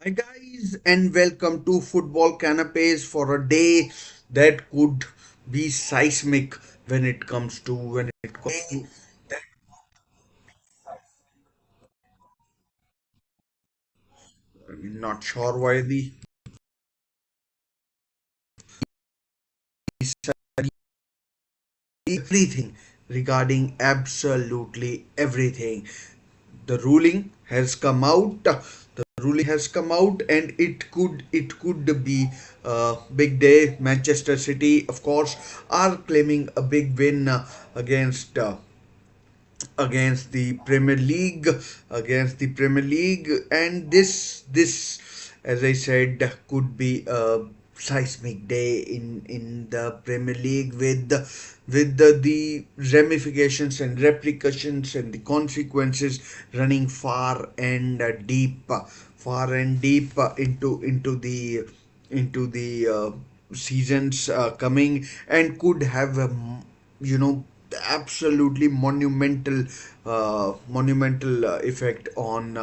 Hi guys, and welcome to Football Canapes for a day that could be seismic when it comes to not sure why the everything regarding absolutely everything. The ruling has come out. The ruling has come out, and it could be a big day. Manchester City, of course, are claiming a big win against the Premier League, and this, as I said, could be a seismic day in the Premier League with the ramifications and repercussions and the consequences running far and deep into the seasons coming, and could have a you know absolutely monumental effect on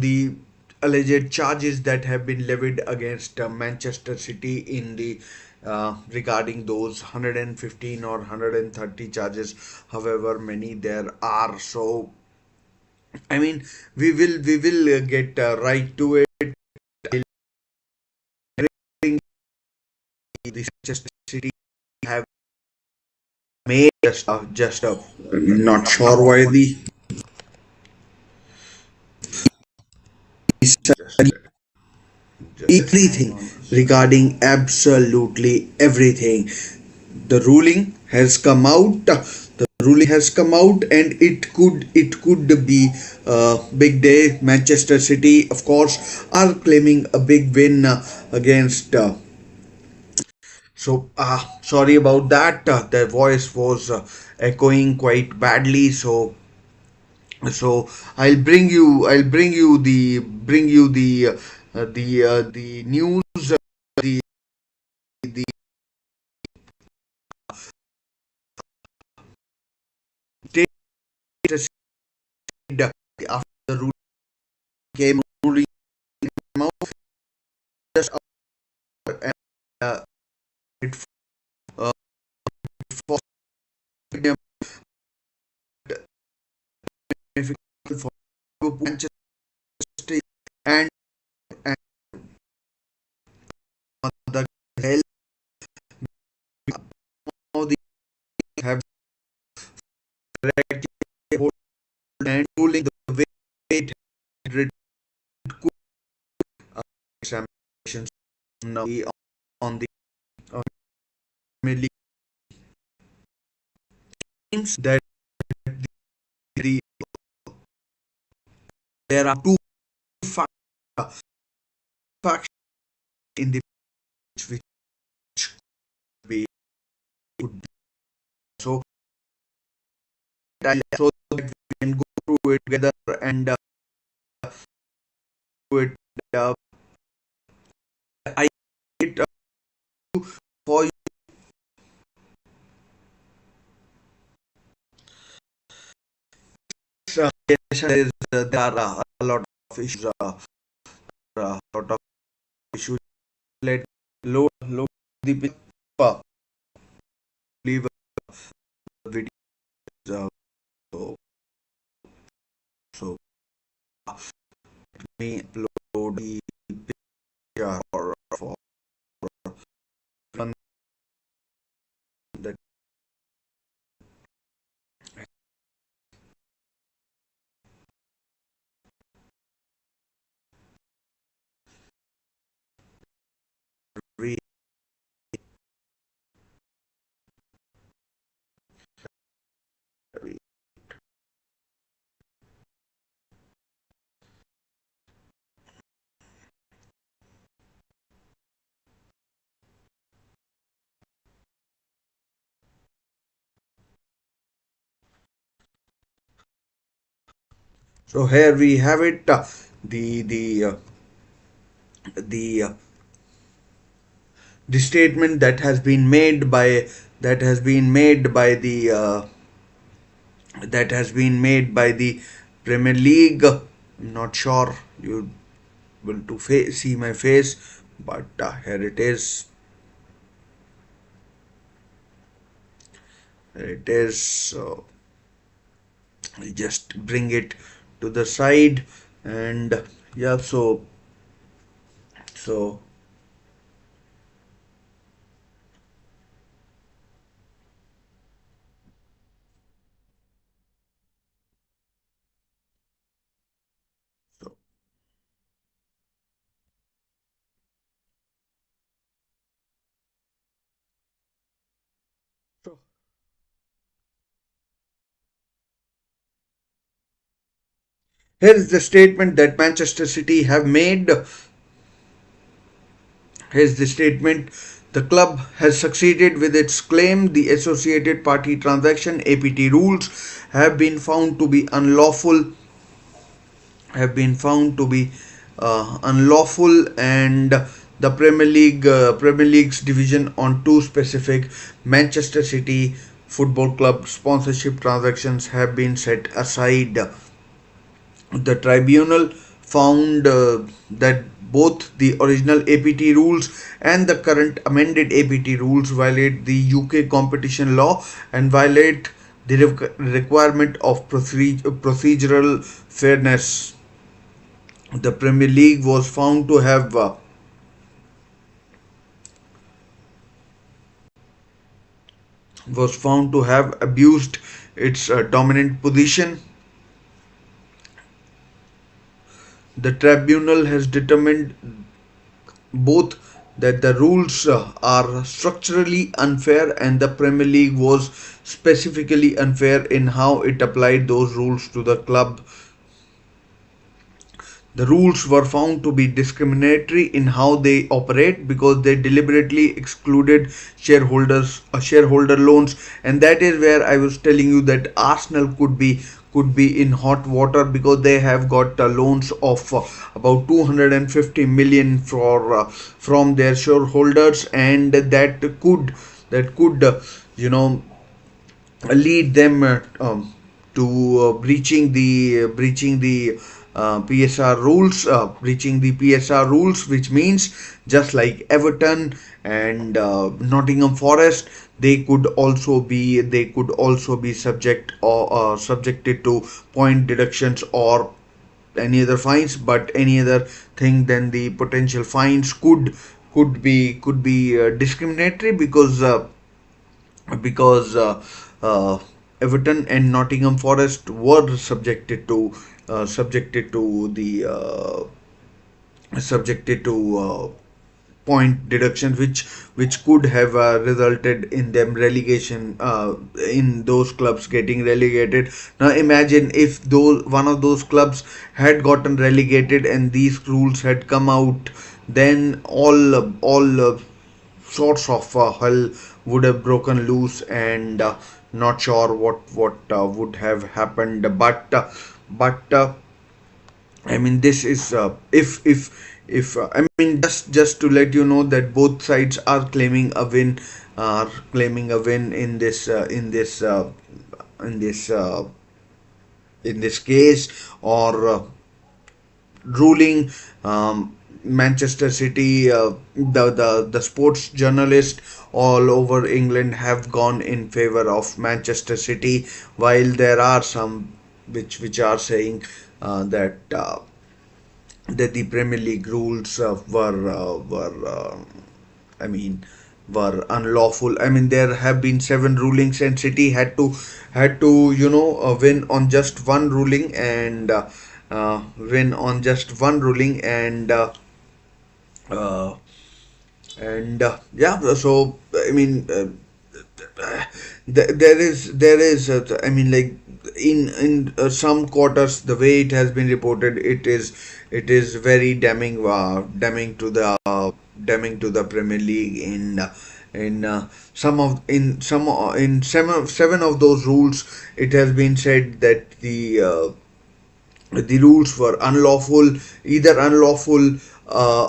the alleged charges that have been levied against Manchester City in the regarding those 115 or 130 charges, however many there are. So I mean, we will get right to it. I'll bring the Manchester City have made just not sure why the everything regarding absolutely everything. The ruling has come out. The ruling has come out, and it could be a big day. Manchester City, of course, are claiming a big win against. Sorry about that. The voice was echoing quite badly. So I'll bring you the news. The the state said after the ruling came out just and it uh, for for Manchester and and the hell now they have correctly hold and ruling the way it had examinations now on the on Premier League teams that the there are two factions in the pitch which we could so so that we can go through it together and do it. Uh, I it for you. Yes, there are a lot of issues. A lot of issues. Let load the uh, leave the video. Uh, so so let me upload the picture for that. So here we have it. The the uh, the the statement that has been made by that has been made by the that has been made by the Premier League. I'm not sure you will to see my face, but here it is. Here it is. So I just bring it to the side, and yeah. So so so here is the statement that Manchester City have made. Here's the statement. The club has succeeded with its claim the associated party transaction APT rules have been found to be unlawful have been found to be unlawful, and the Premier League's division on two specific Manchester City Football Club sponsorship transactions have been set aside. The tribunal found that both the original APT rules and the current amended APT rules violate the UK competition law and violate the requirement of procedural fairness. The Premier League was found to have abused its dominant position. The tribunal has determined both that the rules are structurally unfair, and the Premier League was specifically unfair in how it applied those rules to the club. The rules were found to be discriminatory in how they operate because they deliberately excluded shareholder loans, and that is where I was telling you that Arsenal could be in hot water because they have got loans of about 250 million from their shareholders, and that could lead them to breaching the PSR rules, which means just like Everton and Nottingham Forest, they could also be subjected to point deductions or any other fines. But any other thing than the potential fines could be discriminatory because uh, Everton and Nottingham Forest were subjected to point deductions, which could have resulted in them relegation, in those clubs getting relegated. Now imagine if those one of those clubs had gotten relegated and these rules had come out, then all sorts of hell would have broken loose, and not sure what would have happened. But I mean, this is if I mean, just to let you know that both sides are claiming a win in this in this case, or ruling. Manchester City, the sports journalists all over England have gone in favor of Manchester City, while there are some which are saying that the Premier League rules I mean were unlawful. I mean, there have been seven rulings, and City had to win on just one ruling, and uh, yeah. So I mean, there is I mean, like, in some quarters, the way it has been reported, it is very damning to the Premier League. In seven of those rules, it has been said that the rules were unlawful, either unlawful,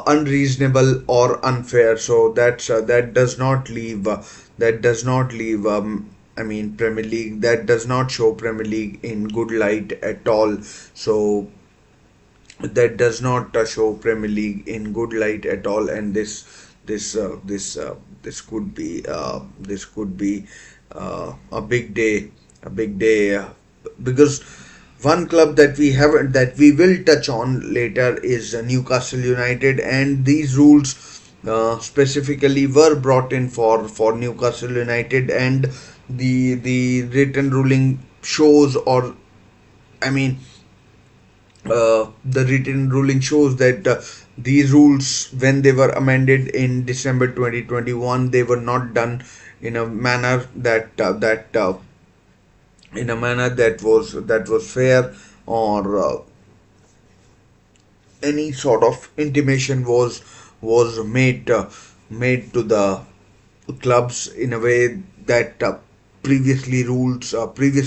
unreasonable, or unfair. So that does not leave I mean, Premier League, that does not show Premier League in good light at all. So that does not show Premier League in good light at all, and this this could be a big day, because one club that we haven't that we will touch on later is Newcastle United, and these rules specifically were brought in for Newcastle United, and the written ruling shows, or I mean the written ruling shows that these rules, when they were amended in December 2021, they were not done in a manner that was fair, or any sort of intimation was made to the clubs in a way that previous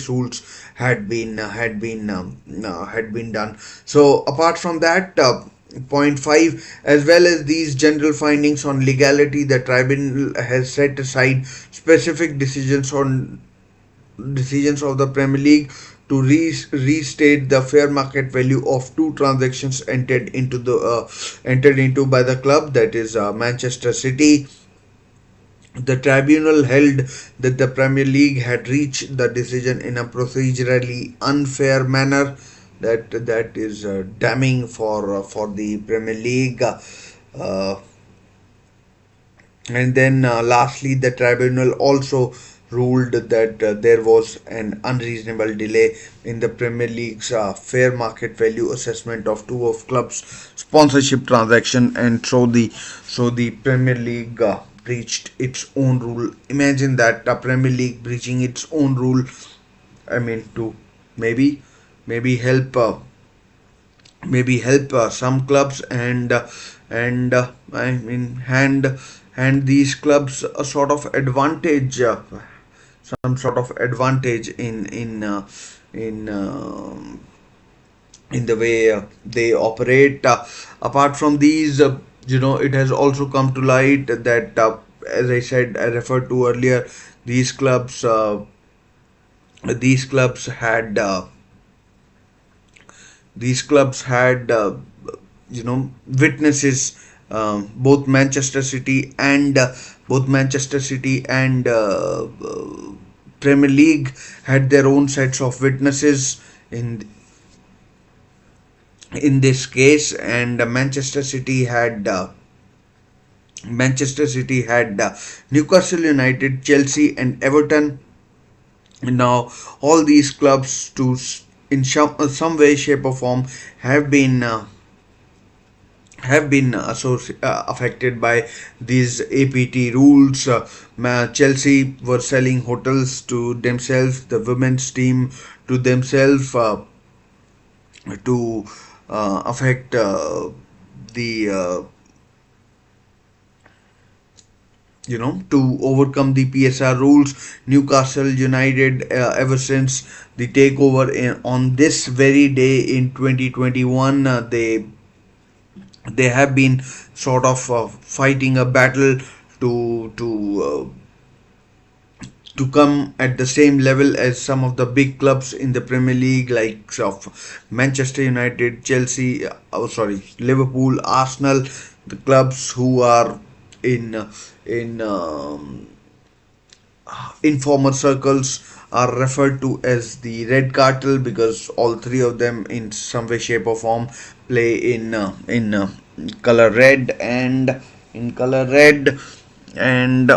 rules had been done. So apart from that, point 5, as well as these general findings on legality, the tribunal has set aside specific decisions of the Premier League to restate the fair market value of two transactions entered into by the club, that is Manchester City. The tribunal held that the Premier League had reached the decision in a procedurally unfair manner. That is damning for the Premier League. And then lastly, the tribunal also ruled that there was an unreasonable delay in the Premier League's fair market value assessment of two of clubs' sponsorship transaction, and so the Premier League breached its own rule. Imagine that, a Premier League breaching its own rule. I mean, to maybe maybe help some clubs, and I mean hand these clubs a sort of advantage, some sort of advantage in in the way they operate. Apart from these, it has also come to light that, as I said, I referred to earlier, these clubs uh, these clubs had witnesses. Both Manchester City and Premier League had their own sets of witnesses in this case, and Manchester City had Newcastle United, Chelsea, and Everton. Now, all these clubs, in some way, shape, or form, have been affected by these APT rules. Chelsea were selling hotels to themselves, the women's team to themselves, to affect the to overcome the PSR rules. Newcastle United, ever since the takeover on this very day in 2021, they have been sort of fighting a battle to come at the same level as some of the big clubs in the Premier League, like of Manchester United, Chelsea, Liverpool, Arsenal, the clubs who are in informal circles are referred to as the Red Cartel, because all three of them, in some way, shape, or form, play in color red, and in color red and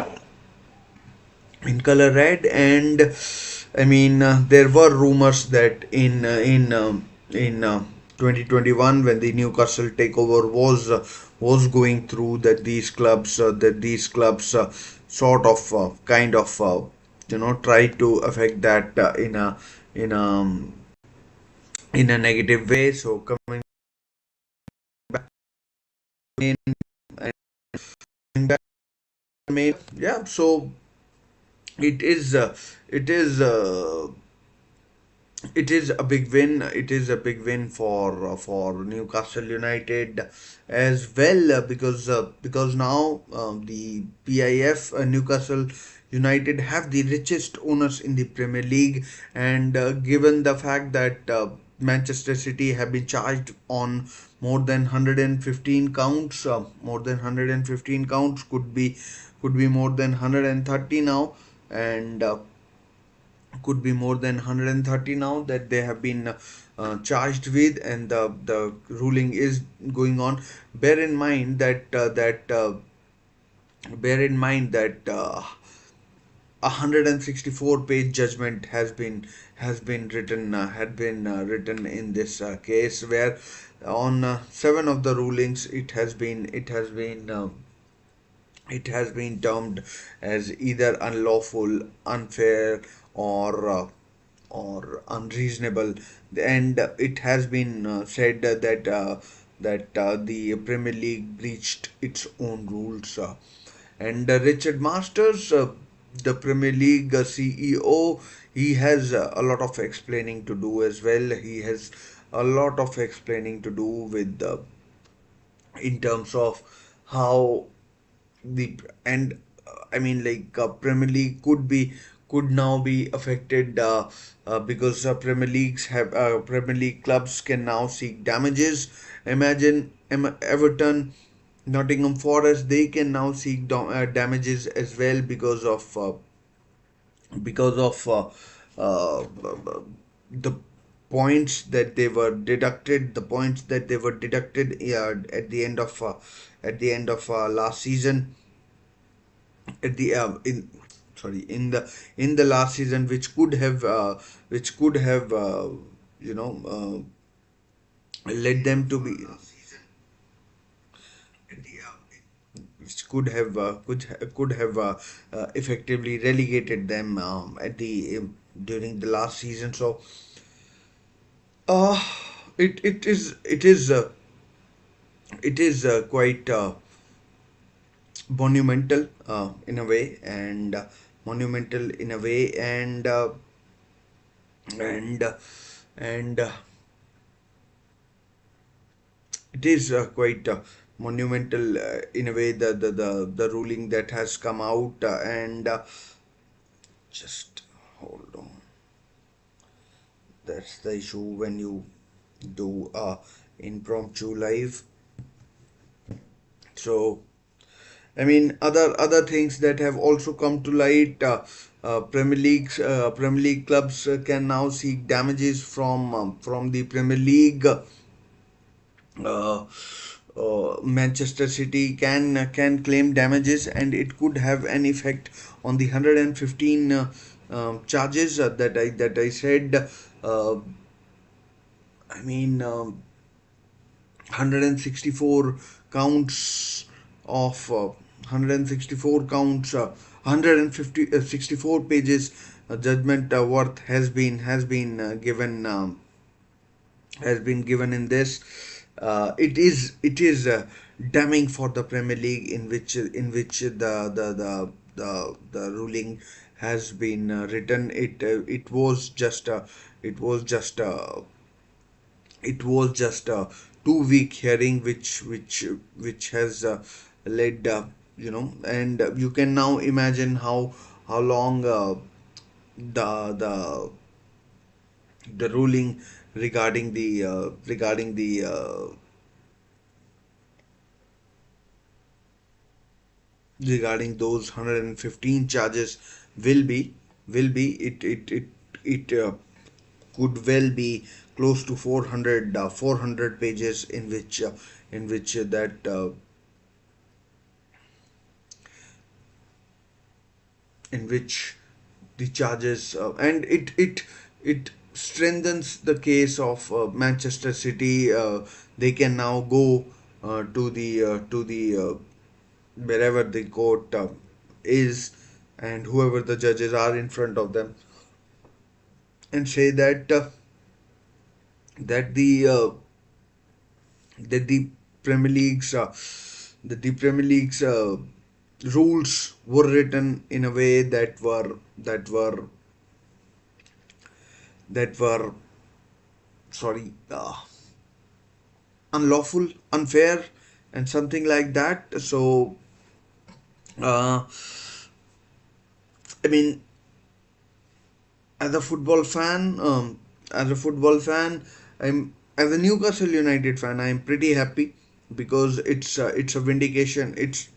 and I mean, there were rumors that in 2021, when the Newcastle takeover was going through, that these clubs sort of kind of tried to affect that in a in a negative way. So coming in and back, yeah. So it is uh, it is uh, it is a big win. It is a big win for Newcastle United as well, because now the PIF, Newcastle United, have the richest owners in the Premier League, and given the fact that Manchester City have been charged on more than 115 counts. More than 115 counts, could be more than 130 now, and could be more than 130 now that they have been charged with, and the ruling is going on. Bear in mind that bear in mind that a 164 page judgment has been written had been written in this case, where on seven of the rulings it has been termed as either unlawful, unfair, or unreasonable, and it has been said that the Premier League breached its own rules. And Richard Masters, the Premier League CEO, he has a lot of explaining to do as well. He has a lot of explaining to do with in terms of how the and I mean, like, Premier League could now be affected, because Premier League clubs can now seek damages. Imagine Everton, Nottingham Forest, they can now seek damages as well because of the points that they were deducted at the end of last season, at the in sorry in the last season, which could have you know led them to be which could have effectively relegated them at the during the last season. So uh it is quite monumental in a way, and monumental in a way, and and it is quite monumental in a way, the ruling that has come out, and just hold on. That's the issue when you do impromptu live. So I mean, other things that have also come to light. Premier League clubs can now seek damages from the Premier League. Manchester City can claim damages, and it could have an effect on the 115 charges that I said. Uh, I mean, 164 counts of 164 counts, 150 64 pages judgment worth has been given in this. It is damning for the Premier League, in which the ruling has been written. It was just a 2 week hearing, which has led, and you can now imagine how long the the ruling regarding those 115 charges will be it could well be close to 400 pages, in which the charges, and it strengthens the case of Manchester City. They can now go to the wherever the court is, and whoever the judges are in front of them, and say that the uh, that the Premier League's rules were written in a way that were sorry, unlawful, unfair, and something like that. So uh, I mean, as a football fan, as a football fan, I'm as a Newcastle United fan, I'm pretty happy because it's a vindication. It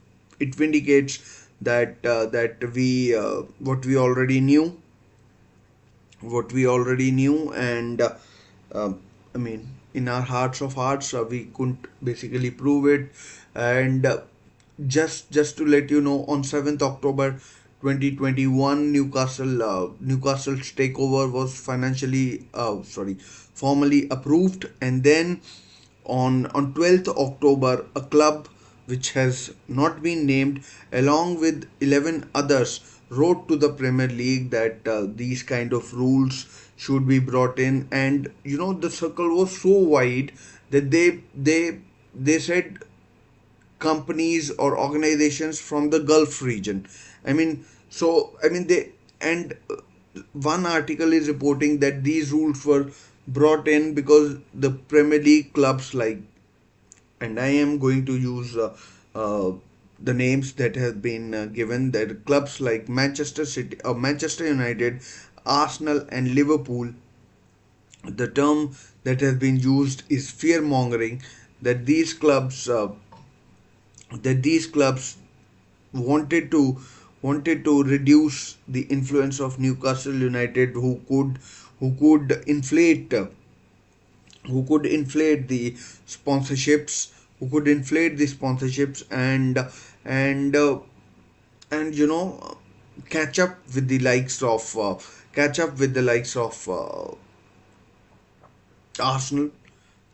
vindicates that we what we already knew, and I mean, in our hearts of hearts, we couldn't basically prove it. And just to let you know, on 7th October 2021, Newcastle's takeover was formally approved, and then on 12th October, a club which has not been named, along with 11 others, wrote to the Premier League that these kind of rules should be brought in. And the circle was so wide that they said companies or organizations from the Gulf region. They and one article is reporting that these rules were brought in because the Premier League clubs like, and I am going to use the names that have been given, that clubs like Manchester City or Manchester United, Arsenal, and Liverpool. The term that has been used is fear mongering, that these clubs wanted to wanted to reduce the influence of Newcastle United, who could inflate the sponsorships, and and catch up with the likes of Arsenal,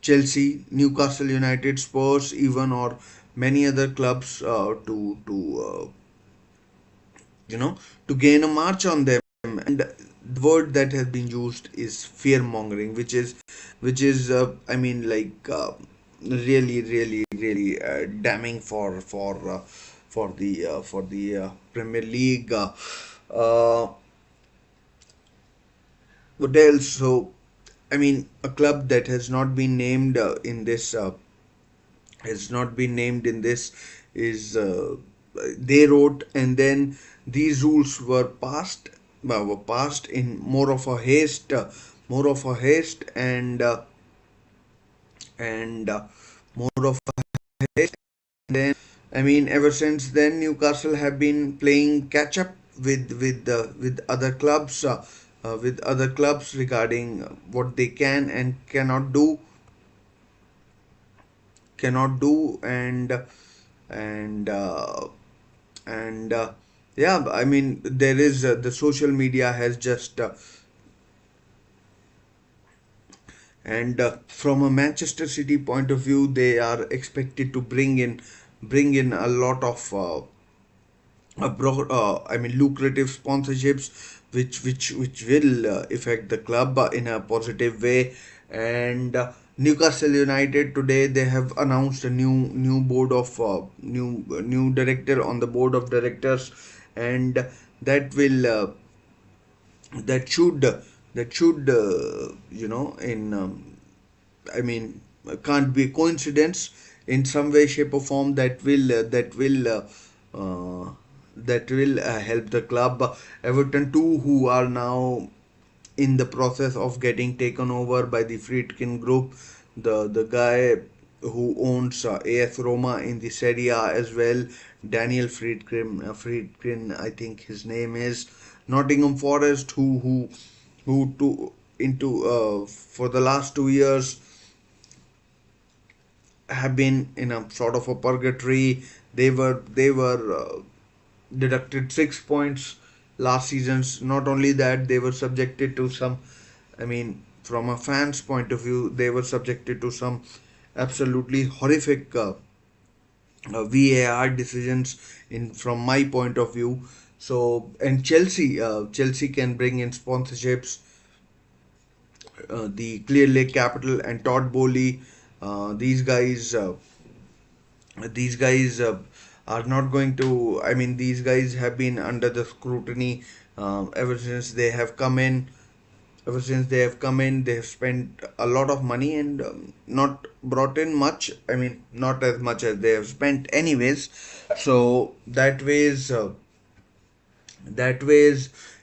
Chelsea, Newcastle United, Spurs, even, or many other clubs, you know to gain a march on them. And the word that has been used is fear mongering, which is really, really, really damning for the Premier League. What else? So, a club that has not been named in this is, they wrote, and then these rules were passed in more of a haste, and more of a haste. And then, ever since then, Newcastle have been playing catch up with other clubs regarding what they can and cannot do. And and uh, and uh, yeah, there is the social media has just and from a Manchester City point of view, they are expected to bring in a lot of lucrative sponsorships, which will affect the club in a positive way. And Newcastle United, today they have announced a new board of new director on the board of directors, and that will that should in I mean can't be a coincidence. In some way, shape, or form, uh, that will help the club. Everton too, who are now in the process of getting taken over by the Friedkin group, the guy who owns AS Roma in the Serie A as well, Daniel Friedkin, I think his name is. Nottingham Forest, who to into for the last 2 years have been in a sort of a purgatory. They were deducted 6 points last seasons. Not only that, they were subjected to some. From a fan's point of view, they were subjected to some absolutely horrific VAR decisions. In From my point of view, so, and Chelsea can bring in sponsorships, the Clear Lake Capital and Todd Bowley. These guys are not going to. These guys have been under the scrutiny ever since they have come in. They have spent a lot of money and not brought in much. Not as much as they have spent, anyways. So that ways,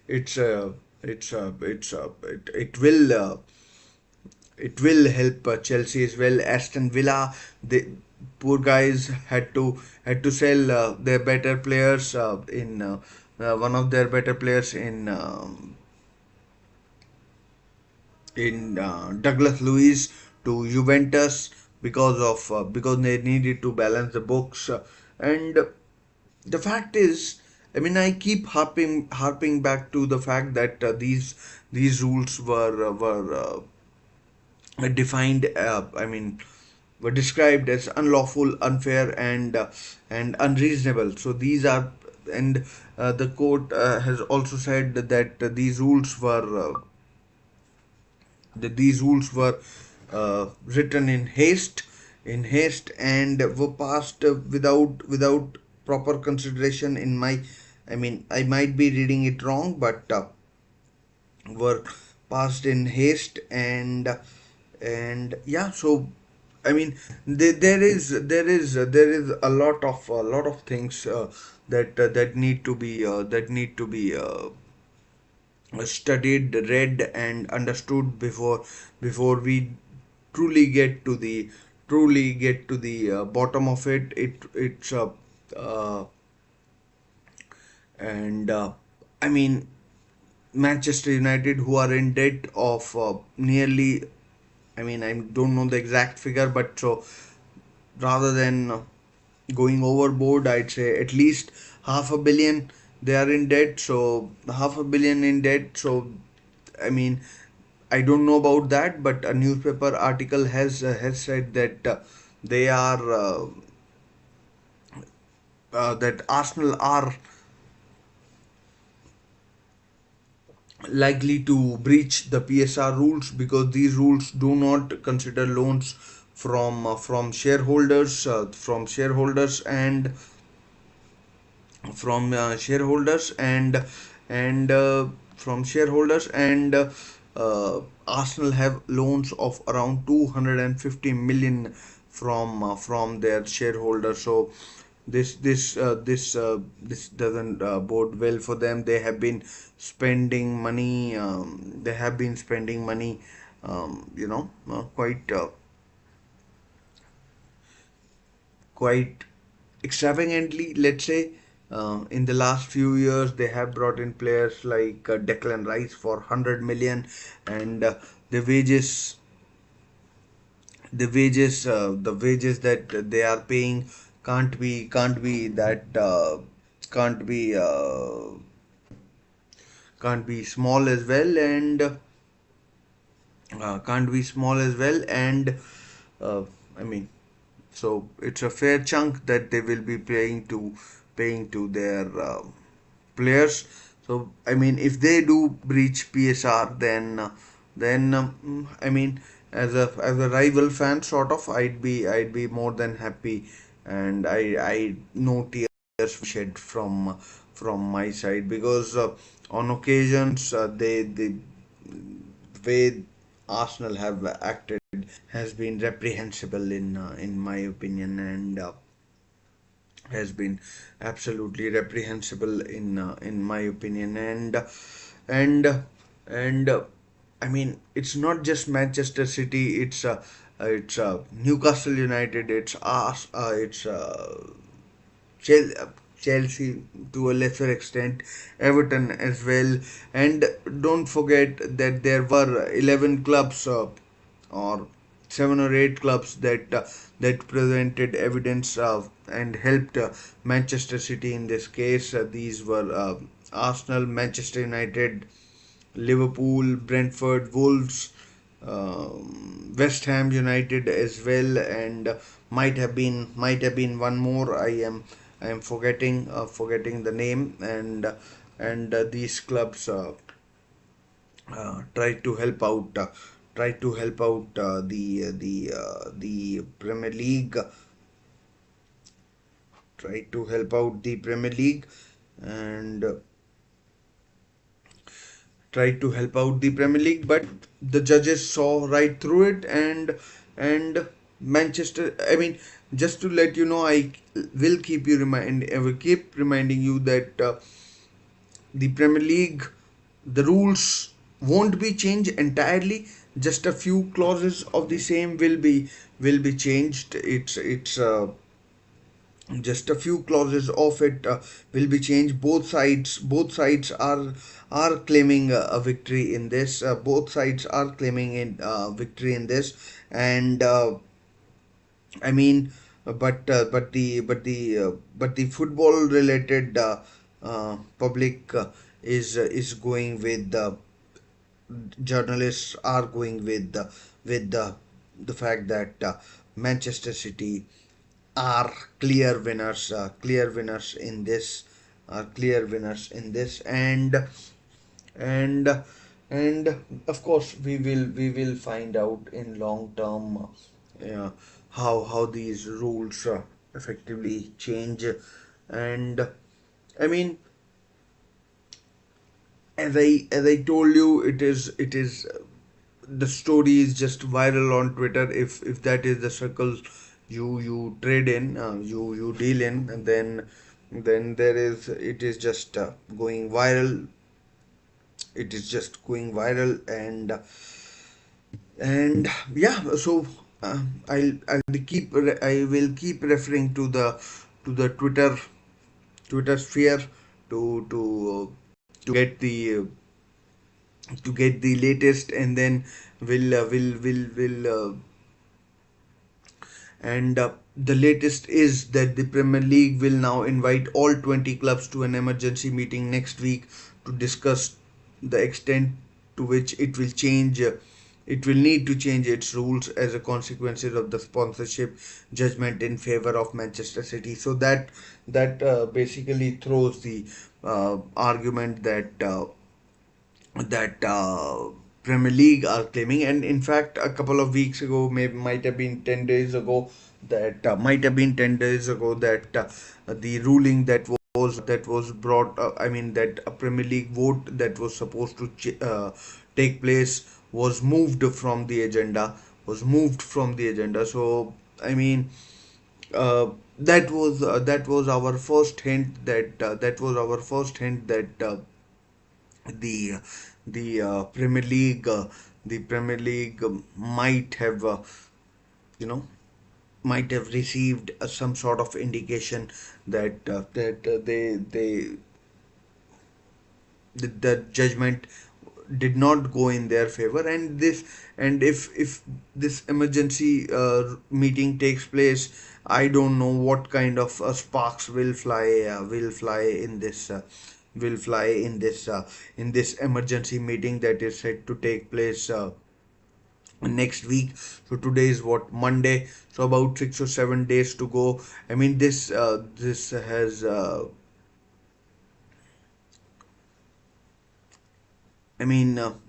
it's it will it will help Chelsea as well. Aston Villa, the poor guys had to sell their better players in one of their better players in Douglas Luiz to Juventus because they needed to balance the books. And the fact is, I mean, I keep harping back to the fact that these rules were defined. I mean, were described as unlawful, unfair, and unreasonable. So these are, and the court has also said that these rules were written in haste, and were passed without proper consideration. In my, I mean, I might be reading it wrong, but were passed in haste, and yeah. So I mean, there is a lot of things that need to be studied, read, and understood before we truly get to the bottom of it. It's uh, and I mean, Manchester United, who are in debt of nearly, I mean, I don't know the exact figure, but so rather than going overboard, I'd say at least half a billion they are in debt. So half a billion in debt. So I mean, I don't know about that, but a newspaper article has said that they are that Arsenal are likely to breach the PSR rules, because these rules do not consider loans from shareholders and from shareholders and from shareholders and Arsenal have loans of around 250 million from their shareholders. So this doesn't bode well for them. They have been spending money. They have been spending money. Quite quite extravagantly, let's say. In the last few years, they have brought in players like Declan Rice for 100 million, and the wages, the wages that they are paying can't be that can't be uh, can't be small as well, and can't be small as well, and uh, I mean, so it's a fair chunk that they will be paying to their players. So I mean, if they do breach PSR, then I mean, as a rival fan, sort of, I'd be more than happy, and I no tears shed from my side, because on occasions the way Arsenal have acted has been reprehensible in my opinion, and has been absolutely reprehensible in my opinion, and and I mean, it's not just Manchester City. It's Newcastle United. It's Chel- Chelsea to a lesser extent, Everton as well. And don't forget that there were 11 clubs or 7 or 8 clubs that presented evidence and helped Manchester City in this case. These were Arsenal, Manchester United, Liverpool, Brentford, Wolves, West Ham United as well, and might have been one more. I am forgetting the name, and these clubs try to help out the Premier League, try to help out the Premier League, and tried to help out the Premier League, but the judges saw right through it, and Manchester. I mean, just to let you know, I will keep reminding you that the Premier League, the rules won't be changed entirely. just a few clauses of the same will be changed. It's just a few clauses of it will be changed. Both sides are claiming a victory in this. Both sides are claiming in victory in this. And I mean, but the football related public is going with journalists are going with the fact that Manchester City are clear winners in this, are clear winners in this. And and of course we will find out in long term how these rules effectively change. And I mean, as I told you, it is the story is just viral on Twitter. If that is the circle you trade in, you deal in, and then there is it is just going viral. It is just going viral. And yeah, so I will keep referring to the Twitter sphere to get the latest. And then will and the latest is that the Premier League will now invite all 20 clubs to an emergency meeting next week to discuss the extent to which it will need to change its rules as a consequence of the sponsorship judgment in favor of Manchester City. So that basically throws the argument that Premier League are claiming. And in fact, a couple of weeks ago, maybe might have been 10 days ago, that the ruling that was brought. I mean, that a Premier League vote that was supposed to take place was moved from the agenda. So I mean, uh, that was our first hint that the the Premier League you know might have received some sort of indication that the judgment did not go in their favor. And if this emergency meeting takes place, I don't know what kind of sparks will fly in this emergency meeting that is set to take place next week. So today is what, Monday? So about 6 or 7 days to go. I mean, this has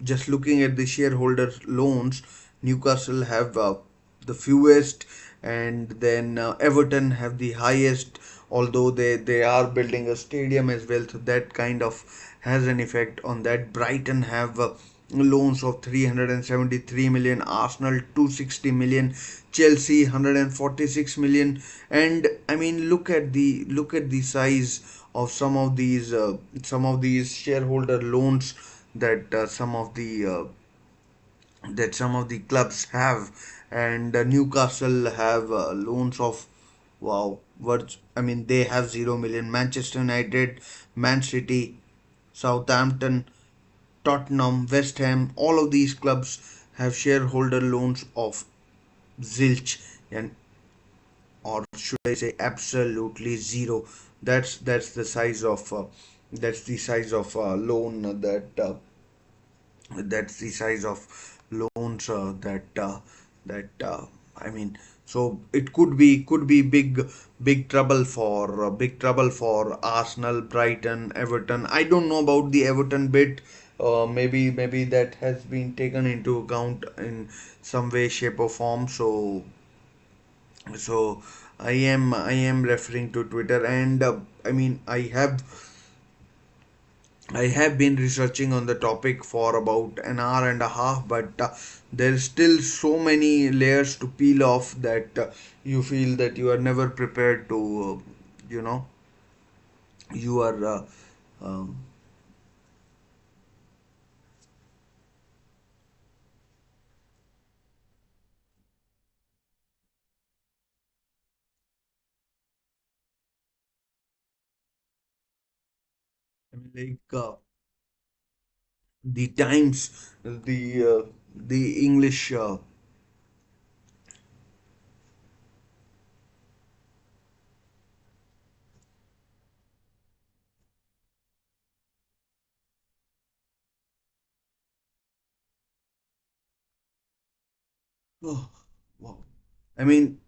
just looking at the shareholder loans, Newcastle have the fewest, and then Everton have the highest, although they are building a stadium as well, so that kind of has an effect on that. Brighton have loans of 373 million, Arsenal 260 million, Chelsea 146 million. And I mean, look at the size of some of these shareholder loans that some of the clubs have. And Newcastle have loans of, wow, what I mean, they have 0 million. Manchester United, Man City, Southampton, Tottenham, West Ham, all of these clubs have shareholder loans of zilch, and or should I say absolutely zero. That's the size of loan that's the size of loans that I mean. So it could be big trouble for Arsenal, Brighton, Everton. I don't know about the Everton bit. Maybe that has been taken into account in some way, shape, or form. So I am referring to Twitter. And I mean, I have been researching on the topic for about an hour and a half, but there's still so many layers to peel off that you feel that you are never prepared to, you know, you are, um, The Times, the English. Oh, wow. I mean,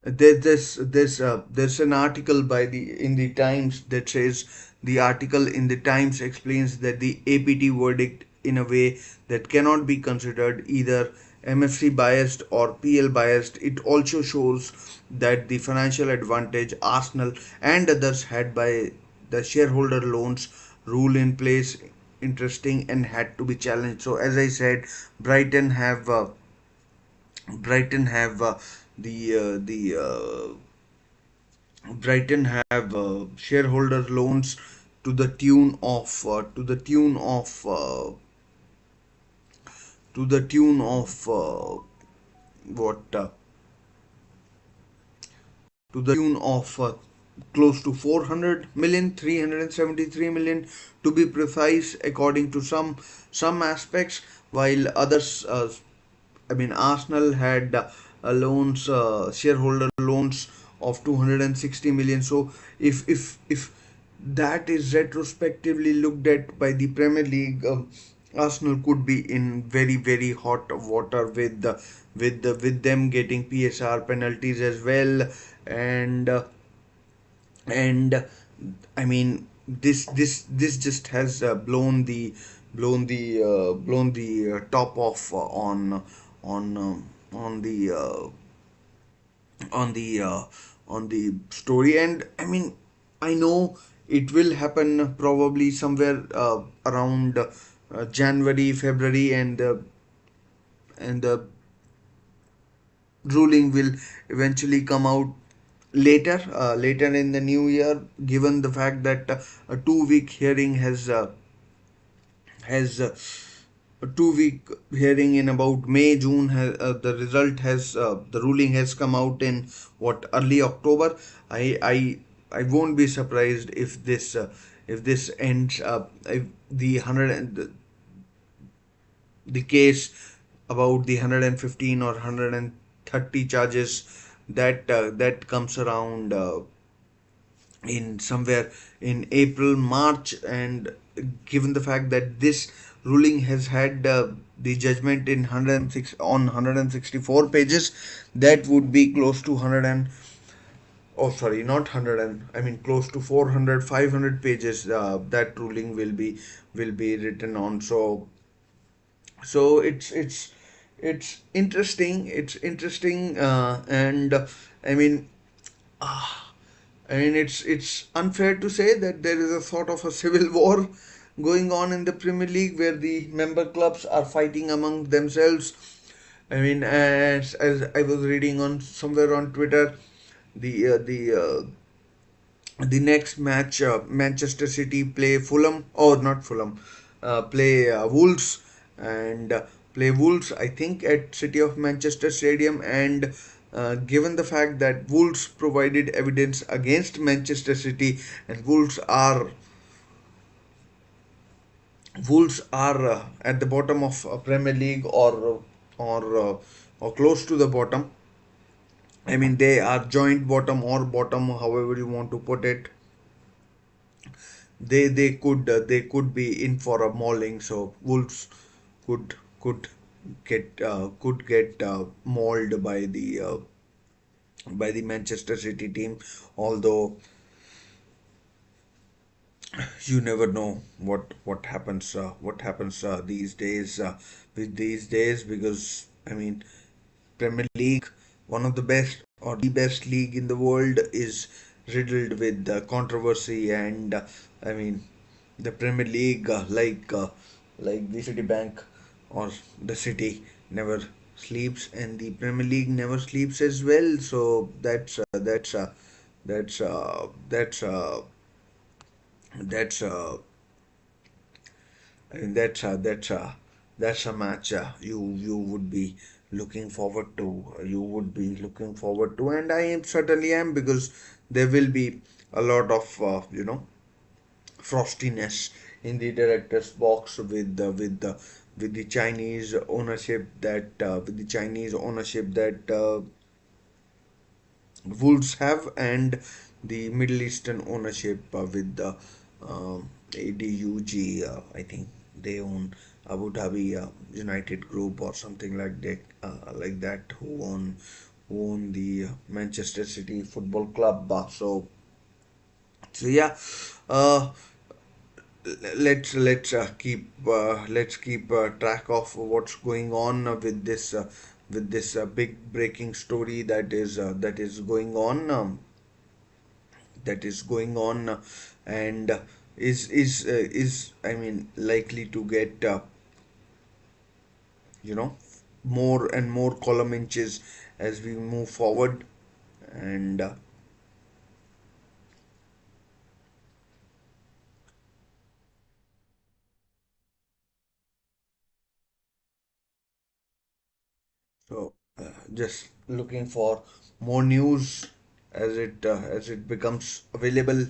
there's an article by the in the Times that says the article in the Times explains that the APT verdict in a way that cannot be considered either MFC biased or PL biased. It also shows that the financial advantage Arsenal and others had by the shareholder loans rule in place interesting and had to be challenged. So as I said, Brighton have Brighton have the Brighton have shareholder loans to the tune of what to the tune of close to 400 million, 373 million to be precise, according to some aspects, while others, I mean, Arsenal had loans, shareholder loans of 260 million. So if that is retrospectively looked at by the Premier League, Arsenal could be in very hot water with with them getting PSR penalties as well, and and I mean, this just has blown the top off on on the on the on the story. And I mean, I know it will happen probably somewhere around January, February, and the ruling will eventually come out later in the new year, given the fact that a 2 week hearing has a 2 week hearing in about May, June. The result has the ruling has come out in what, early October. I won't be surprised if this ends up, if the 100 and the case about the 115 or 130 charges that comes around in somewhere in April, March. And given the fact that this ruling has had the judgment in 106 on 164 pages, that would be close to 100 and, oh sorry, not 100 and, I mean, close to 400, 500 pages that ruling will be written on. So it's interesting. It's interesting, and I mean, it's unfair to say that there is a sort of a civil war going on in the Premier League, where the member clubs are fighting among themselves. I mean, as I was reading on somewhere on Twitter, the next match, Manchester City play Fulham, or not Fulham, play Wolves, and play Wolves, I think, at City of Manchester Stadium. And given the fact that Wolves provided evidence against Manchester City, and Wolves are at the bottom of Premier League, or close to the bottom. I mean, they are joint bottom or bottom, however you want to put it. They could be in for a mauling. So Wolves could could get mauled by the Manchester City team. Although you never know what happens these days, with these days, because I mean, Premier League, one of the best or the best league in the world, is riddled with controversy. And I mean, the Premier League, like the Citibank or the City, never sleeps, and the Premier League never sleeps as well. So that's that's that's I mean, that's a match you would be looking forward to. You would be looking forward to, and I am certainly am, because there will be a lot of frostiness in the director's box with the Chinese ownership that Wolves have, and the Middle Eastern ownership with the ADUG. I think they own Abu Dhabi United Group or something like that, who own the Manchester City Football Club. So yeah, uh, let's keep track of what's going on with this big breaking story that is going on and is I mean likely to get you know more and more column inches as we move forward. And so just looking for more news as it becomes available.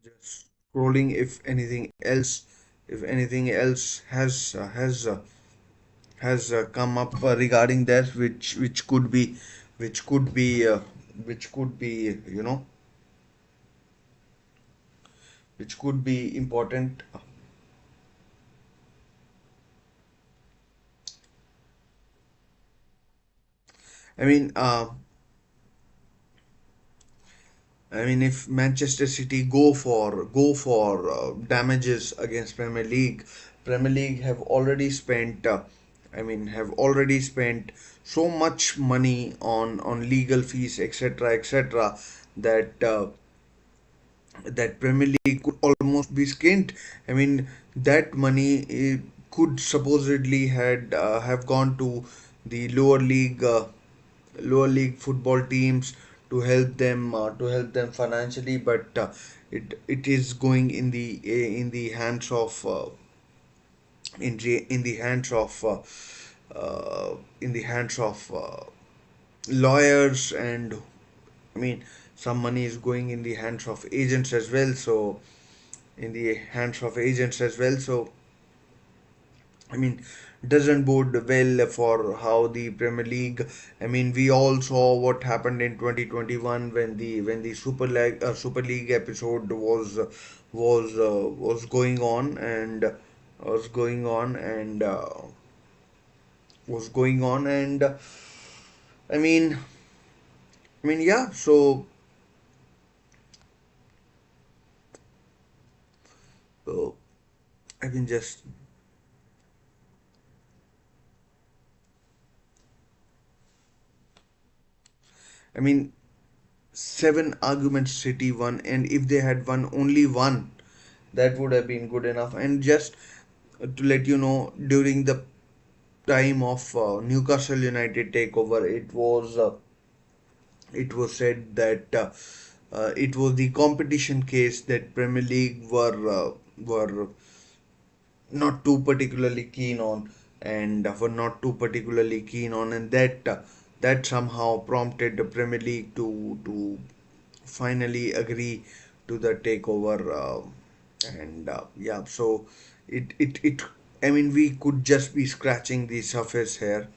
Just scrolling if anything else has come up regarding that, which could be which could be which could be important. I mean, if Manchester City go for damages against Premier League have already spent. Have already spent so much money on legal fees, etc., etc., that that Premier League could almost be skint. I mean, that money could supposedly had have gone to the lower league football teams to help them financially, but it is going in the hands of in the hands of in the hands of lawyers, and I mean some money is going in the hands of agents as well. So in the hands of agents as well. So I mean, doesn't bode well for how the Premier League. I mean, we all saw what happened in 2021 when the Super League episode was going on and was going on and was going on and I mean, yeah. So uh, I mean, just I mean, seven arguments City won, and if they had won only one, that would have been good enough. And just to let you know, during the time of Newcastle United takeover, it was said that it was the competition case that Premier League were not too particularly keen on, and were not too particularly keen on, and that somehow prompted the Premier League to finally agree to the takeover. And yeah, so it I mean, we could just be scratching the surface here.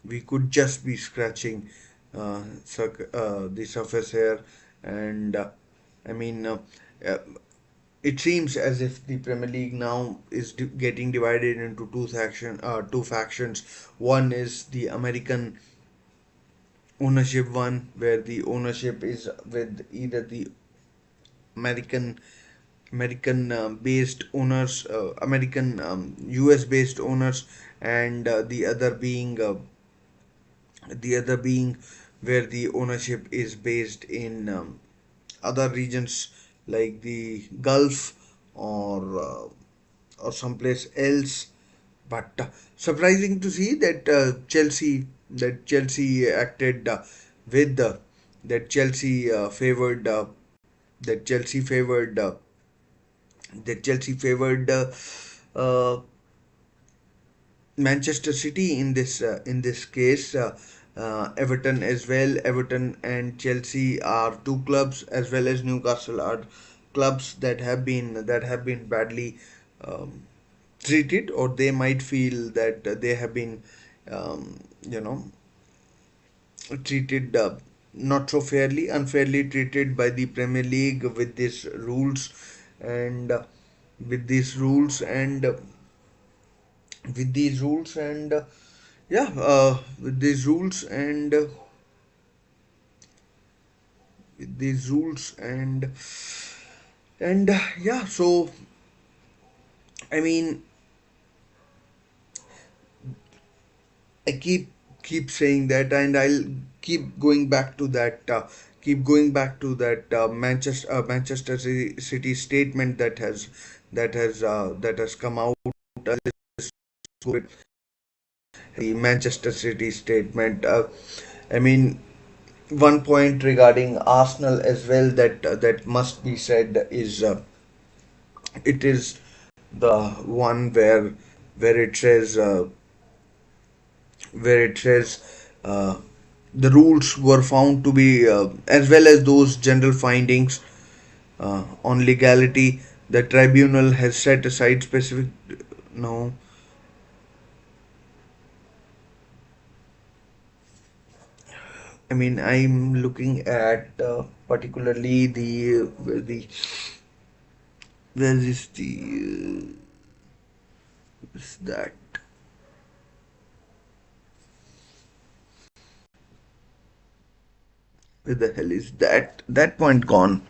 We could just be scratching the surface here, and I mean, uh, it seems as if the Premier League now is getting divided into two factions. One is the American ownership one, where the ownership is with either the American based owners, American US based owners, and the other being where the ownership is based in other regions like the Gulf or someplace else. But surprising to see that Chelsea acted with that Chelsea favored that Chelsea favored that Chelsea favored uh, Manchester City in this case. Everton as well. Everton and Chelsea are two clubs, as well as Newcastle are clubs that have been badly um, treated, or they might feel that they have been um, you know treated not so fairly, unfairly treated by the Premier League with these rules and with these rules and with these rules and yeah with these rules and with these rules and yeah. So I mean, I keep saying that, and I'll keep going back to that. Manchester City statement that has come out. Let's go with the Manchester City statement. I mean, one point regarding Arsenal as well that must be said is it is the one where it says where it says the rules were found to be as well as those general findings on legality. The tribunal has set aside specific no. I mean, I'm looking at particularly where is the is that where the hell is that point gone?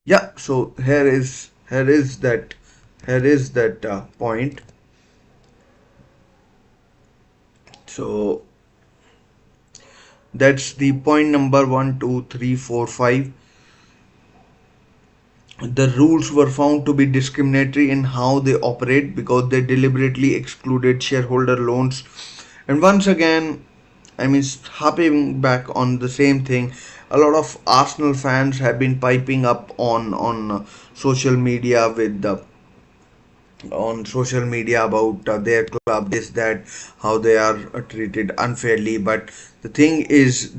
Yeah, so here is that point. So that's the point number 1, 2, 3, 4, 5. The rules were found to be discriminatory in how they operate because they deliberately excluded shareholder loans. And once again, I mean, harping back on the same thing, a lot of Arsenal fans have been piping up on social media with the on social media about their club, this, that, how they are treated unfairly. But the thing is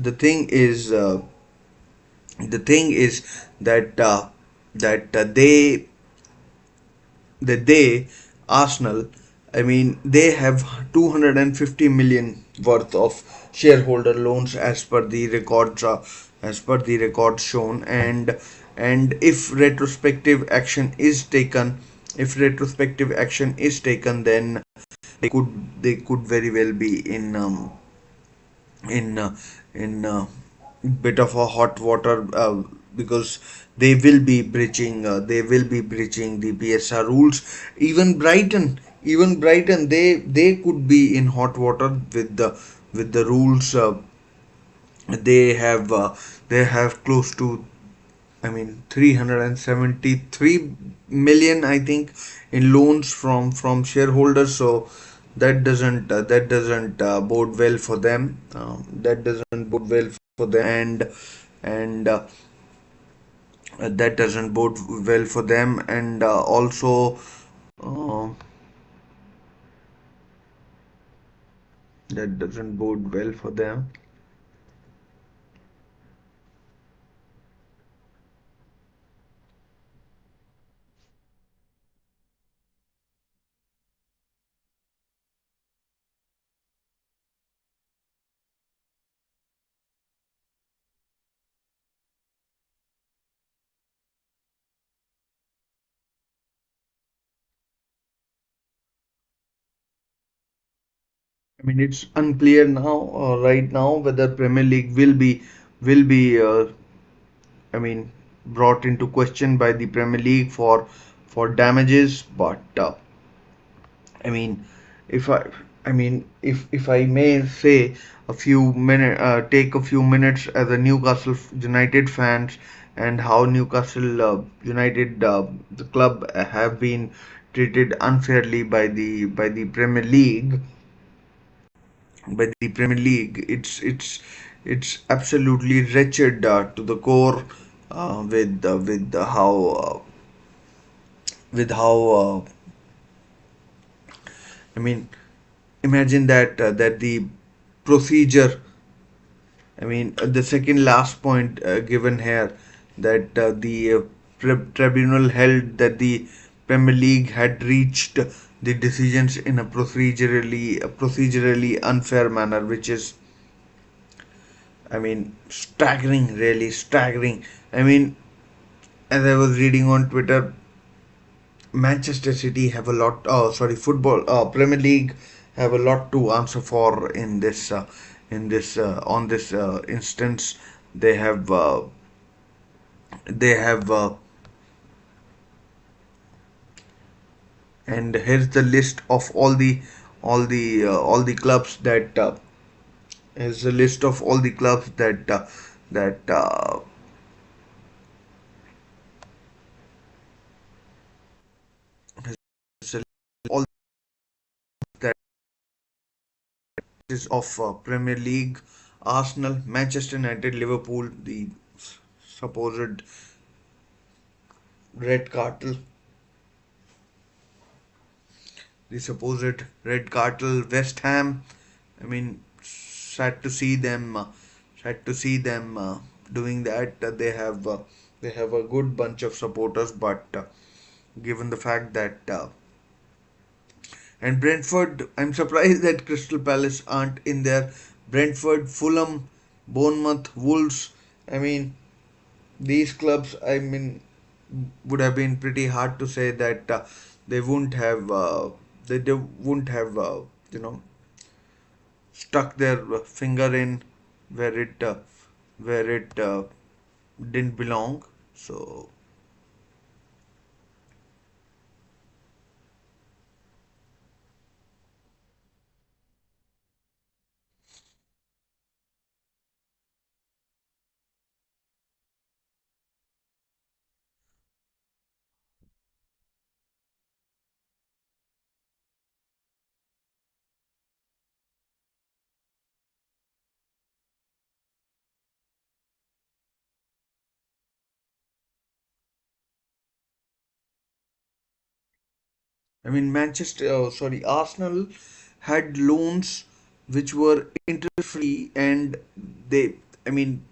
that they Arsenal, I mean, they have 250 million worth of shareholder loans as per the records shown. And if retrospective action is taken, then they could very well be in in bit of a hot water because they will be breaching the PSR rules. Even Brighton, they could be in hot water with the rules. They have they have close to, I mean, 373 million, I think, in loans from shareholders. So that doesn't bode well for them. That doesn't bode well for them, and that doesn't bode well for them, and also uh, that doesn't bode well for them. I mean, it's unclear now, right now, whether Premier League will be I mean, brought into question by the Premier League for damages. But I mean, if I I mean, if I may say take a few minutes as a Newcastle United fans, and how Newcastle United, the club, have been treated unfairly by the Premier League. It's absolutely wretched to the core, with how I mean, imagine that the procedure. I mean, the second last point given here, that the tribunal held that the Premier League had reached the decisions in a procedurally unfair manner, which is, I mean, staggering, really staggering. I mean, as I was reading on Twitter, Manchester City have a lot. Oh, sorry, football. Premier League have a lot to answer for in this. In this on this instance, they have. They have. And here's the list of all the clubs that. Here's the list of all the clubs that. All that is of Premier League: Arsenal, Manchester United, Liverpool, the supposed red cartel, the supposed red cartel, West Ham. I mean, sad to see them, sad to see them doing that. They have a good bunch of supporters, but given the fact that and Brentford, I'm surprised that Crystal Palace aren't in there. Brentford, Fulham, Bournemouth, Wolves. I mean, these clubs, I mean, would have been pretty hard to say that they wouldn't have they wouldn't have you know stuck their finger in where it didn't belong. So I mean, Arsenal had loans which were interest free, and they I mean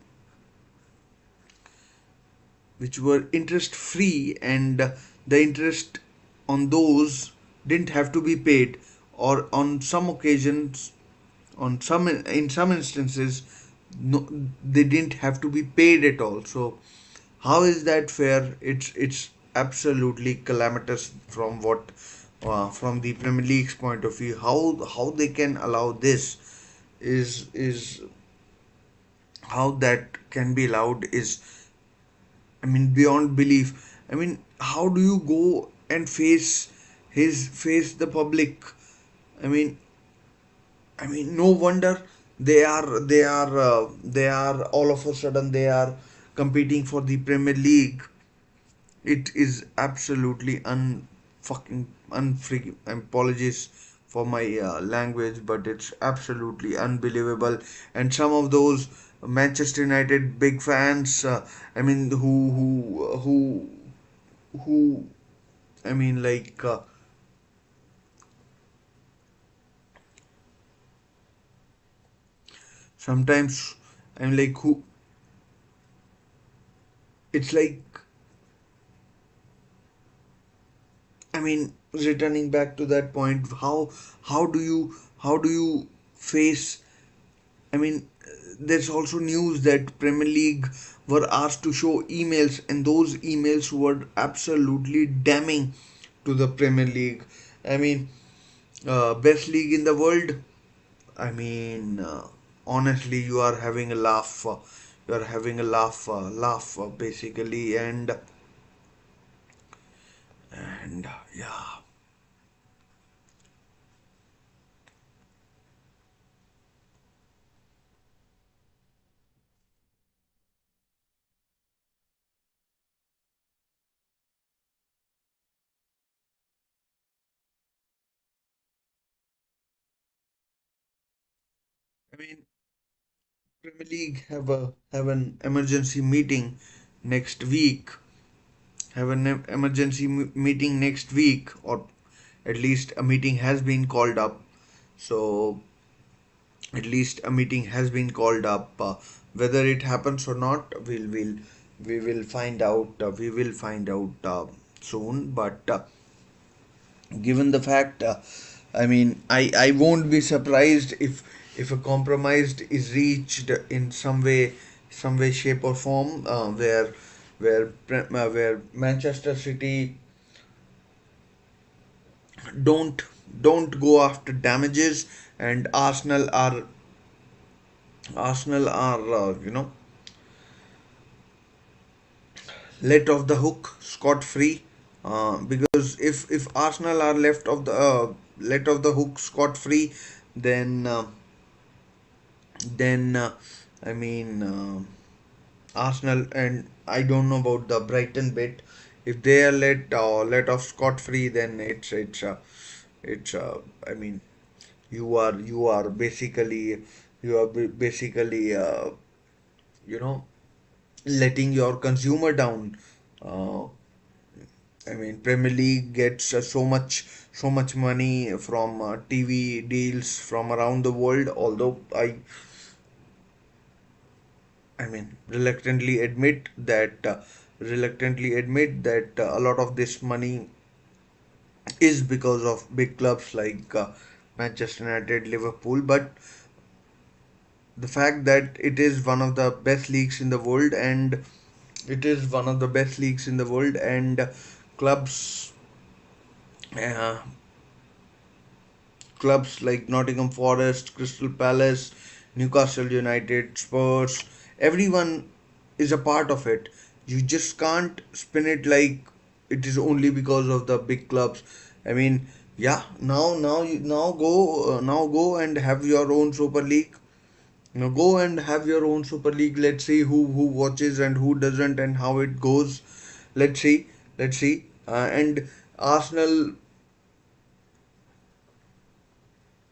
which were interest free, and the interest on those didn't have to be paid, or on some occasions, on some in some instances, no, they didn't have to be paid at all. So how is that fair? It's absolutely calamitous from what from the Premier League's point of view. How they can allow this is how that can be allowed is, I mean, beyond belief. I mean, how do you go and face the public? I mean, no wonder they are all of a sudden they are competing for the Premier League. It is absolutely unfucking unfreaking. Apologies for my language, but it's absolutely unbelievable. And some of those Manchester United big fans, I mean, who, I mean, like sometimes I'm like, who? It's like, I mean, returning back to that point, how do you face? I mean, there's also news that Premier League were asked to show emails, and those emails were absolutely damning to the Premier League. I mean, best league in the world. I mean, honestly, you are having a laugh. You are having a laugh basically, and yeah. mean, Premier League have an emergency meeting next week. Have an emergency meeting next week, or at least a meeting has been called up. So at least a meeting has been called up. Whether it happens or not, we will find out. We will find out soon. But given the fact, I mean, I won't be surprised if a compromise is reached in some way, shape or form, where Manchester City don't don't go after damages, and Arsenal are let off the hook scot free, because if Arsenal are left of the let off the hook scot free, then then I mean Arsenal, and I don't know about the Brighton bit. If they are let off scot free, then it's I mean, you are basically basically you know letting your consumer down. Uh, I mean, Premier League gets so much money from TV deals from around the world. Although I mean, reluctantly admit that a lot of this money is because of big clubs like Manchester United, Liverpool. But the fact that it is one of the best leagues in the world, and it is one of the best leagues in the world, and clubs uh, clubs like Nottingham Forest, Crystal Palace, Newcastle United, Spurs, everyone is a part of it. You just can't spin it like it is only because of the big clubs. I mean, yeah, now go and have your own Super League. Go and have your own Super League. Let's see who watches and who doesn't, and how it goes. Let's see, let's see. And Arsenal,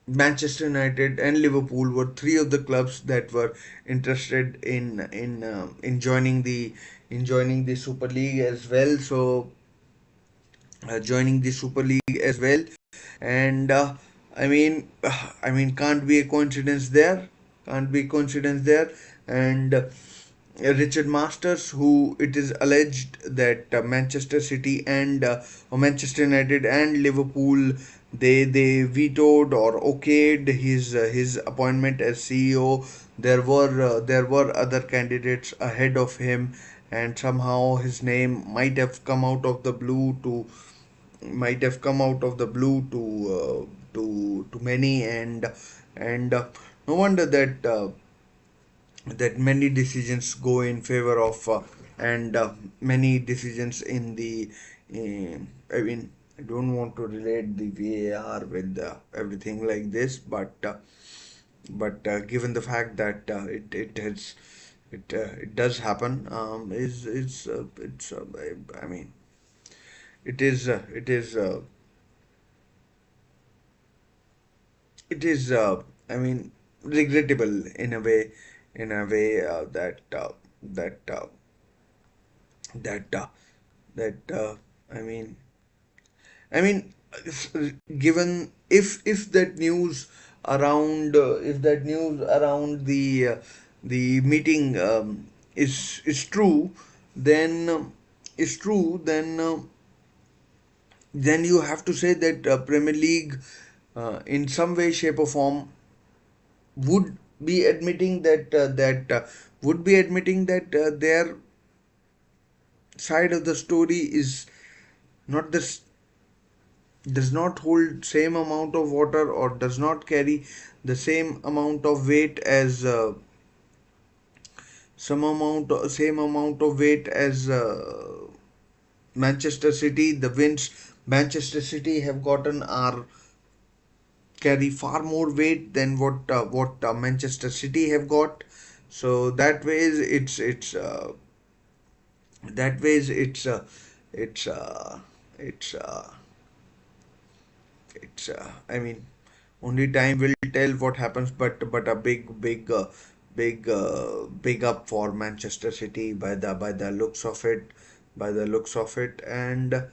Manchester United, and Liverpool were three of the clubs that were interested in joining the Super League as well. So joining the Super League as well, and I mean, can't be a coincidence there. Can't be a coincidence there, and. Richard Masters, who it is alleged that Manchester City and or Manchester United and Liverpool, they vetoed or okayed his appointment as CEO. There were other candidates ahead of him, and somehow his name might have come out of the blue to many, and no wonder that many decisions go in favor of and many decisions in the I mean, I don't want to relate the VAR with everything like this, but given the fact that it does happen, is it's I mean, it is it is I mean, regrettable in a way that that that I mean, I mean, given if that news if that news around the meeting is true, then then you have to say that Premier League, in some way, shape, or form, would be admitting that their side of the story is not this does not hold same amount of water, or does not carry the same amount of weight as same amount of weight as Manchester City. The wins Manchester City have gotten are carry far more weight than what Manchester City have got. So that ways that ways it's it's I mean, only time will tell what happens, but a big up for Manchester City by the looks of it, by the looks of it, and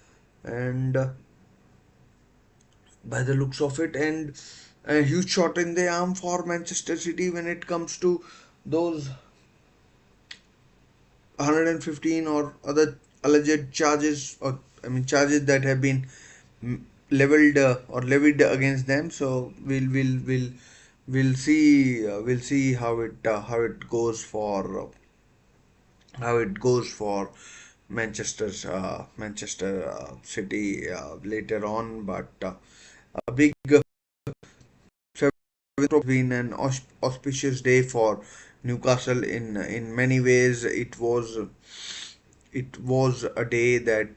by the looks of it, and a huge shot in the arm for Manchester City when it comes to those 115 or other alleged charges, or I mean charges that have been leveled or levied against them. So we'll see how it goes for how it goes for Manchester City later on. But a big been an auspicious day for Newcastle in many ways. It was a day that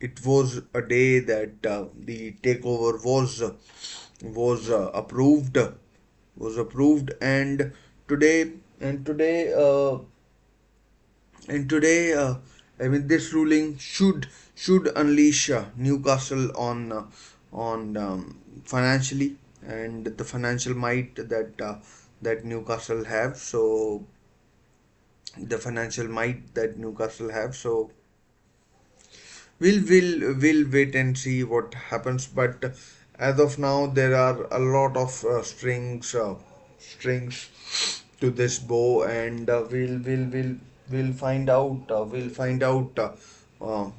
it was a day that the takeover was approved, and today and today and today I mean this ruling should unleash Newcastle on financially, and the financial might that Newcastle have. So the financial might that Newcastle have. So we'll wait and see what happens. But as of now, there are a lot of strings to this bow, and we'll find out. We'll find out uh,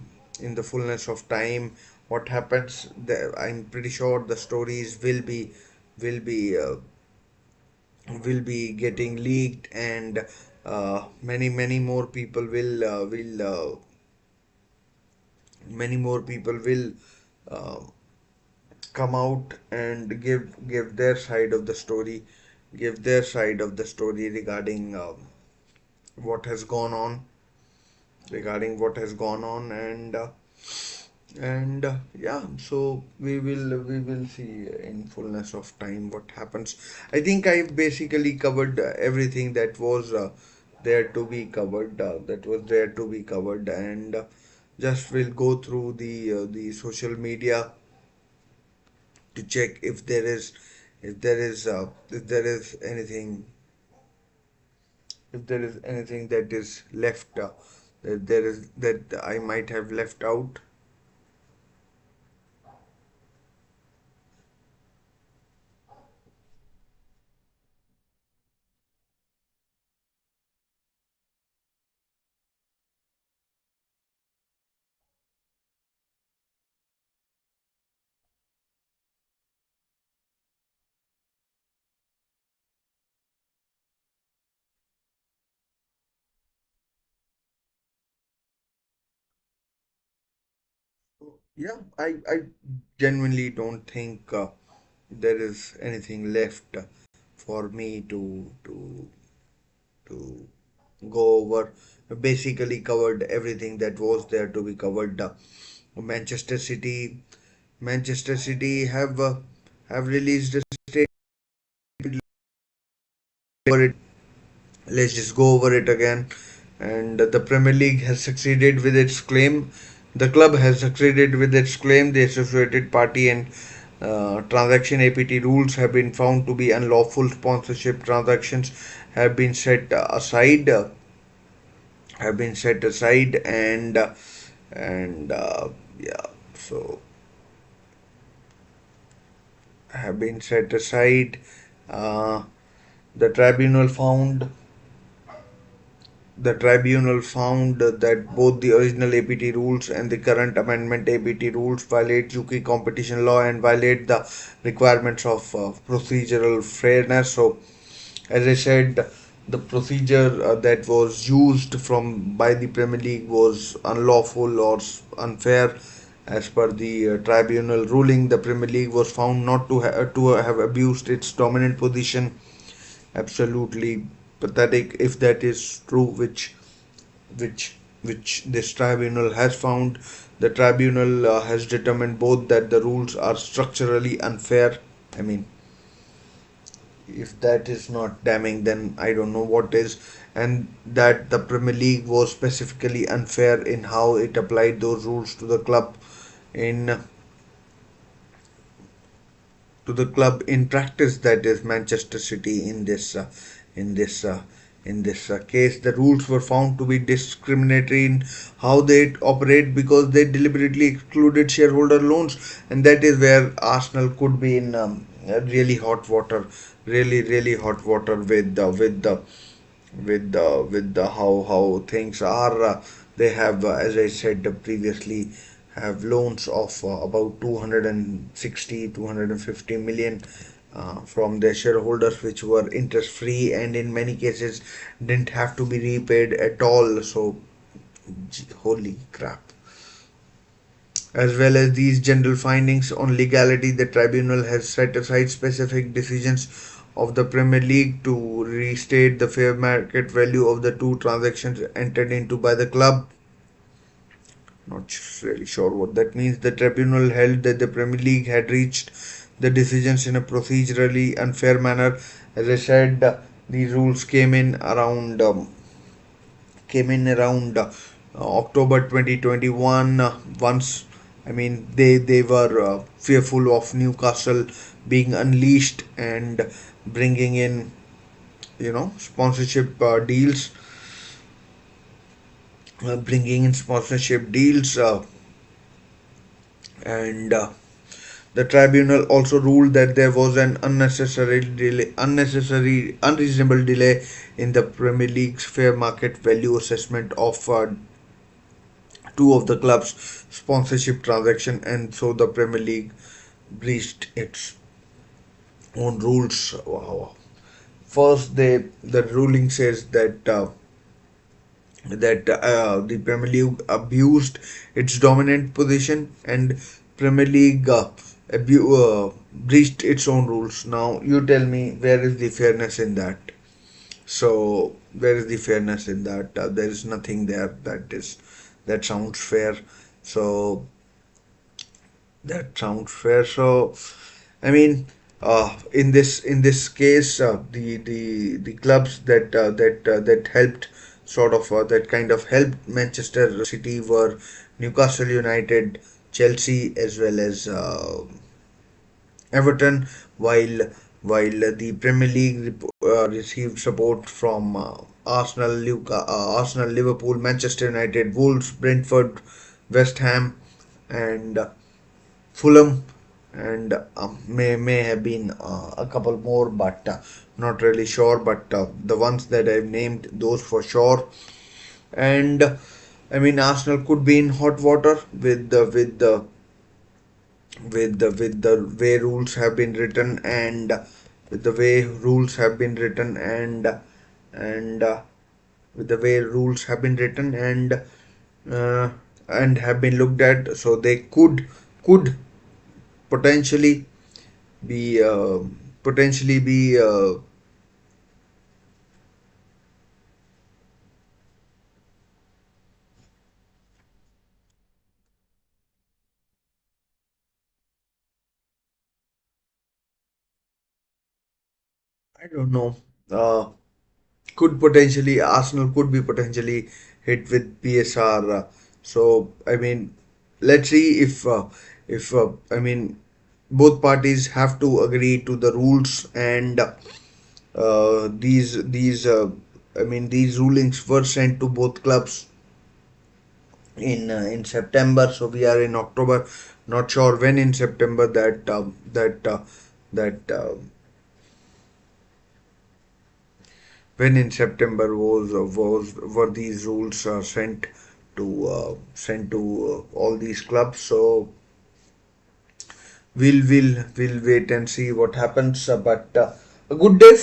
in the fullness of time what happens. I'm pretty sure the stories will be uh, will be getting leaked, and many more people many more people will uh, come out and give their side of the story, give their side of the story regarding what has gone on, and yeah. So we will see in fullness of time what happens. I think I've basically covered everything that was there to be covered, and just will go through the social media to check if there is anything, that is left, that there is that I might have left out. Yeah, I genuinely don't think there is anything left for me to go over. Basically covered everything that was there to be covered. Manchester City, Manchester City have released a statement over it. Let's just go over it again. And the Premier League has succeeded with its claim. The club has succeeded with its claim. The associated party and transaction APT rules have been found to be unlawful. Sponsorship transactions have been set aside. And yeah, so have been set aside. Uh, the tribunal found The tribunal found that both the original APT rules and the current amendment APT rules violate UK competition law and violate the requirements of procedural fairness. So, as I said, the procedure that was used from by the Premier League was unlawful or unfair. As per the tribunal ruling, the Premier League was found not to have abused its dominant position. Absolutely pathetic if that is true, which which this tribunal has found. The tribunal has determined both that the rules are structurally unfair. I mean, If that is not damning, then I don't know what is. And that the Premier League was specifically unfair in how it applied those rules in in practice, that is Manchester City. In this uh, in this case, the rules were found to be discriminatory in how they operate because they deliberately excluded shareholder loans, and that is where Arsenal could be in really hot water, really hot water with the how things are. They have, as I said previously, have loans of about 260 250 million from their shareholders, which were interest free and in many cases didn't have to be repaid at all. So, holy crap. As well as these general findings on legality, the tribunal has set aside specific decisions of the Premier League to restate the fair market value of the two transactions entered into by the club. Not really sure what that means. The tribunal held that the Premier League had reached the decisions in a procedurally unfair manner. As I said, these rules came in around October 2021. Once, I mean, they were fearful of Newcastle being unleashed and bringing in, sponsorship deals, and the tribunal also ruled that there was an unreasonable delay in the Premier League's fair market value assessment of two of the club's sponsorship transaction, and so the Premier League breached its own rules. Wow. First, the ruling says that the Premier League abused its dominant position, and Premier League breached its own rules. Now, you tell me, where is the fairness in that? So, where is the fairness in that? There is nothing there that sounds fair. So, that sounds fair. So, I mean, in this case, the clubs that helped that kind of helped Manchester City were Newcastle United, Chelsea, as well as Everton, while the Premier League received support from Arsenal, Liverpool, Manchester United, Wolves, Brentford, West Ham, and Fulham, and may have been a couple more, but not really sure. But the ones that I've named, those for sure. And I mean, Arsenal could be in hot water with the way rules have been written, and with the way rules have been written and with the way rules have been written uh, and have been looked at, so they could potentially be potentially be I don't know, could potentially Arsenal could be potentially hit with PSR. So I mean, let's see if I mean, both parties have to agree to the rules, and these I mean, these rulings were sent to both clubs in September. So we are in October. Not sure when in September that when in September was were these rules sent to all these clubs. So we'll wait and see what happens. But a good day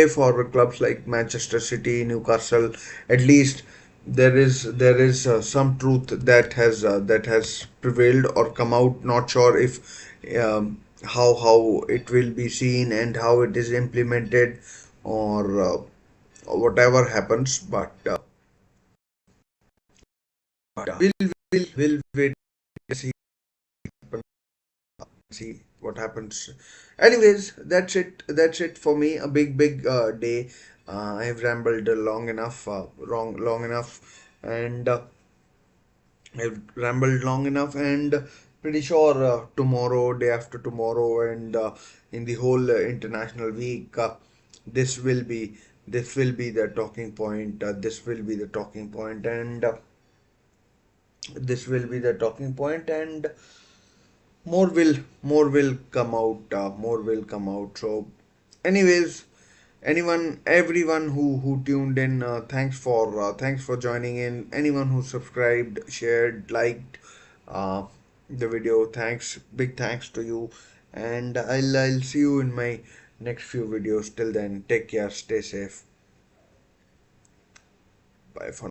for clubs like Manchester City, Newcastle. At least there is some truth that has prevailed or come out. Not sure if how it will be seen and how it is implemented, or whatever happens. But we'll wait and see. what happens. Anyways, that's it for me. A big day. I have rambled long enough, and I've rambled long enough, and pretty sure tomorrow, day after tomorrow, and in the whole international week, this will be this will be the talking point. This will be the talking point, and this will be the talking point, and more will more will come out. More will come out. So, anyways, everyone who tuned in, thanks for joining in. Anyone who subscribed, shared, liked uh, the video, thanks, big thanks to you. And I'll see you in my next few videos. Till then, take care, stay safe.